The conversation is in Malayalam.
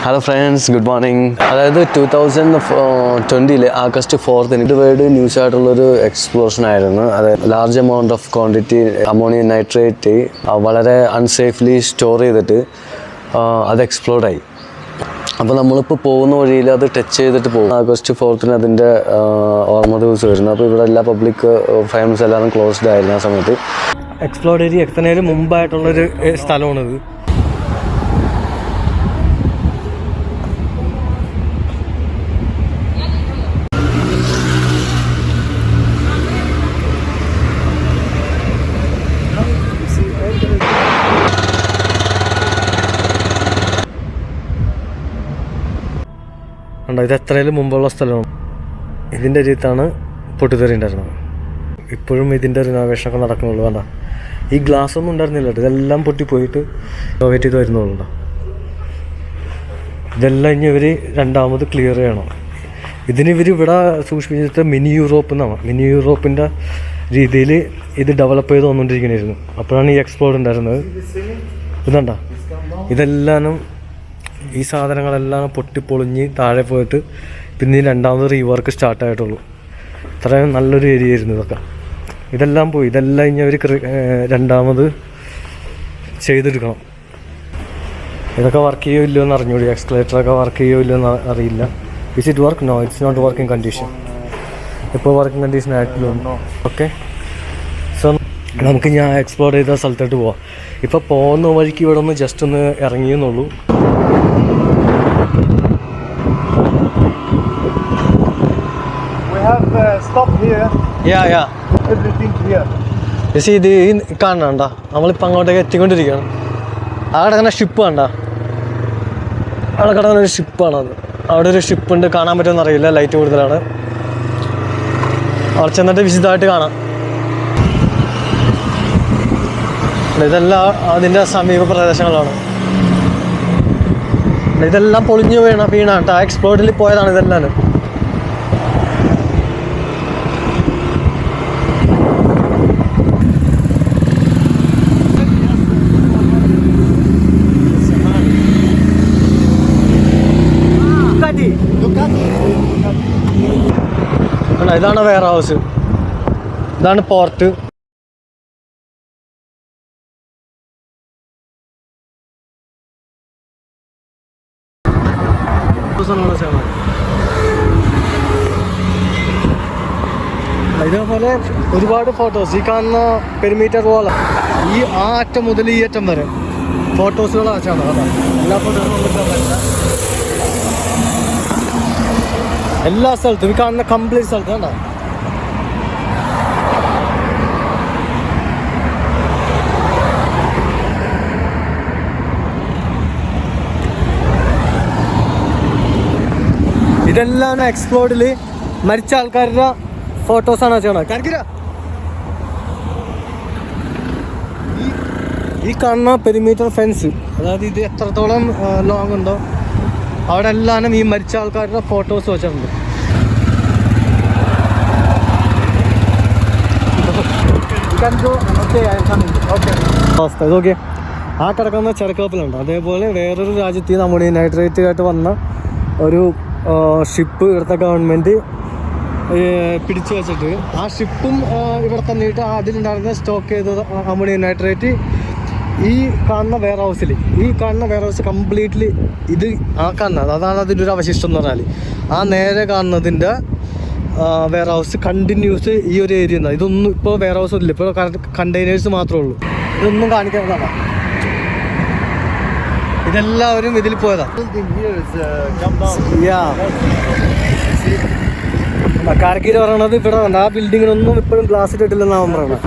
Hello friends, good morning. അതായത് 2020 August 4 വേൾഡ് ന്യൂസ് ആയിട്ടുള്ളൊരു എക്സ്പ്ലോഷൻ ആയിരുന്നു. അതായത് large amount of quantity ammonium nitrate വളരെ അൺസേഫ്ലി സ്റ്റോർ ചെയ്തിട്ട് അത് എക്സ്പ്ലോഡായി. അപ്പോൾ നമ്മളിപ്പോൾ പോകുന്ന വഴിയിൽ അത് ടച്ച് ചെയ്തിട്ട് പോകും. August 4 അതിൻ്റെ ഓർമ്മ ദിവസം വരുന്നു. അപ്പോൾ ഇവിടെ എല്ലാ പബ്ലിക് ഫയർസ് എല്ലാവരും ക്ലോസ്ഡ് ആയിരുന്നു ആ സമയത്ത്. എക്സ്പ്ലോഡ് ചെയ്ത് എത്തുന്നതിന് മുമ്പായിട്ടുള്ളൊരു സ്ഥലമാണിത്. ഇത് എത്രയിലും മുമ്പുള്ള സ്ഥലമാണ്. ഇതിൻ്റെ അരിയത്താണ് പൊട്ടിത്തെറി ഉണ്ടായിരുന്നത്. ഇപ്പോഴും ഇതിൻ്റെ റിനോവേഷനൊക്കെ നടക്കുന്നുള്ളൂ. വേണ്ട, ഈ ഗ്ലാസ് ഒന്നും ഉണ്ടായിരുന്നില്ല. ഇതെല്ലാം പൊട്ടിപ്പോയിട്ട് റിനോവേറ്റ് ചെയ്ത് വരുന്നുള്ളൂ. ഇതെല്ലാം ഇനി ഇവർ രണ്ടാമത് ക്ലിയർ ചെയ്യണം. ഇവർ ഇവിടെ സൂക്ഷിപ്പിച്ചിട്ട് മിനി യൂറോപ്പ് എന്നാണ്. മിനി യൂറോപ്പിൻ്റെ രീതിയിൽ ഇത് ഡെവലപ്പ് ചെയ്ത് വന്നുകൊണ്ടിരിക്കണമായിരുന്നു. അപ്പോഴാണ് ഈ എക്സ്പ്ലോഡ് ഉണ്ടായിരുന്നത്. ഇതണ്ട, ഇതെല്ലാം ഈ സാധനങ്ങളെല്ലാം പൊട്ടിപ്പൊളിഞ്ഞ് താഴെ പോയിട്ട് പിന്നെ ഈ രണ്ടാമത് റീവർക്ക് സ്റ്റാർട്ടായിട്ടുള്ളൂ. ഇത്രയും നല്ലൊരു ഏരിയ ആയിരുന്നു ഇതൊക്കെ. ഇതെല്ലാം പോയി. ഇതെല്ലാം ഇനി അവർ രണ്ടാമത് ചെയ്തെടുക്കണം. ഇതൊക്കെ വർക്ക് ചെയ്യുമോ ഇല്ലയോ എന്ന് അറിഞ്ഞൂടി. എക്സ്കലേറ്ററൊക്കെ വർക്ക് ചെയ്യുമോ ഇല്ലയോ എന്ന് അറിയില്ല. Is it work? No, it's not working condition. ഇപ്പോൾ വർക്കിംഗ് കണ്ടീഷൻ ആയിട്ടില്ല. ഓക്കെ, സോ നമുക്ക് ഞാൻ എക്സ്പ്ലോർ ചെയ്ത സ്ഥലത്തോട്ട് പോവാം. ഇപ്പോൾ പോകുന്ന വഴിക്ക് ഇവിടെ ഒന്ന് ജസ്റ്റ് ഒന്ന് ഇറങ്ങിയെന്നുള്ളൂ. Stop here. Yeah. Everything here. ഇത് കാണണ്ട, നമ്മളിപ്പോൾ അങ്ങോട്ടേക്ക് എത്തിക്കൊണ്ടിരിക്കുകയാണ്. അവിടെ കിടക്കുന്ന ഷിപ്പ് കണ്ട, അവിടെ കിടക്കുന്ന ഒരു ഷിപ്പാണത്. അവിടെ ഒരു ഷിപ്പുണ്ട്, കാണാൻ പറ്റുമെന്ന് അറിയില്ല, ലൈറ്റ് കൂടുതലാണ്. അവിടെ ചെന്നിട്ട് വിശദമായിട്ട് കാണാം. ഇതെല്ലാം അതിൻ്റെ സമീപ പ്രദേശങ്ങളാണ്. ഇതെല്ലാം പൊളിഞ്ഞു വീണാണ്. ആ എക്സ്പ്ലോഡിൽ പോയതാണ് ഇതെല്ലാം. ഇതാണ് വെയർ ഹൗസ്, ഇതാണ് പോർട്ട്. ഇതേപോലെ ഒരുപാട് ഫോട്ടോസ്. ഈ കാണുന്ന പെരിമീറ്റർ വാൾ, ഈ ആ അറ്റം മുതൽ ഈ അറ്റം വരെ ഫോട്ടോസുകൾ വെച്ചാണ്. അതാ എല്ലാ ഫോട്ടോസും എടുക്കാൻ പറ്റില്ല. എല്ലാ സ്ഥലത്തും ഈ കാണുന്ന കംപ്ലീറ്റ് സ്ഥലത്ത് കണ്ടോ. ഇതെല്ലാം എക്സ്പ്ലോഡിൽ മരിച്ച ആൾക്കാരുടെ ഫോട്ടോസാണ് ചെയ്യണത്. കാണിക്കില്ല, ഈ കാണുന്ന പെരിമീറ്റർ ഫെൻസ്, അതായത് ഇത് എത്രത്തോളം ലോങ് ഉണ്ടോ അവിടെ എല്ലാം ഈ മരിച്ച ആൾക്കാരുടെ ഫോട്ടോസ് വെച്ചിട്ടുണ്ട്. ഇതൊക്കെ ആ കിടക്കുന്ന ചെറുക്കപ്പലുണ്ട്. അതേപോലെ വേറൊരു രാജ്യത്ത് നിന്ന് അമോണിയം നൈട്രേറ്റ് ആയിട്ട് വന്ന ഒരു ഷിപ്പ് ഇവിടുത്തെ ഗവൺമെൻറ് പിടിച്ചു വെച്ചിട്ട് ആ ഷിപ്പും ഇവിടെ തന്നിട്ട് അതിലുണ്ടായിരുന്ന സ്റ്റോക്ക് ചെയ്ത അമോണിയം നൈട്രേറ്റ് ഈ കാണുന്ന വെയർ ഹൗസ് കംപ്ലീറ്റ്ലി ഇത് ആ കാണുന്നത്, അതാണ് അതിൻ്റെ ഒരു അവശിഷ്ടം എന്ന് പറഞ്ഞാൽ. ആ നേരെ കാണുന്നതിൻ്റെ വെയർ ഹൗസ് കണ്ടിന്യൂസ് ഈ ഒരു ഏരിയ എന്നാണ്. ഇതൊന്നും ഇപ്പോൾ വെയർ ഹൗസ് ഇല്ല, ഇപ്പോൾ കണ്ടെയ്നേഴ്സ് മാത്രമേ ഉള്ളൂ. ഇതൊന്നും കാണിക്കാവുന്നതാണ്. ഇതെല്ലാവരും ഇതിൽ പോയതാണ്. കാർഗിൽ പറയണത് ഇവിടെ ആ ബിൽഡിങ്ങിനൊന്നും ഇപ്പോഴും ഗ്ലാസ് ഇട്ടിട്ടില്ലെന്നാണ് പറയുന്നത്.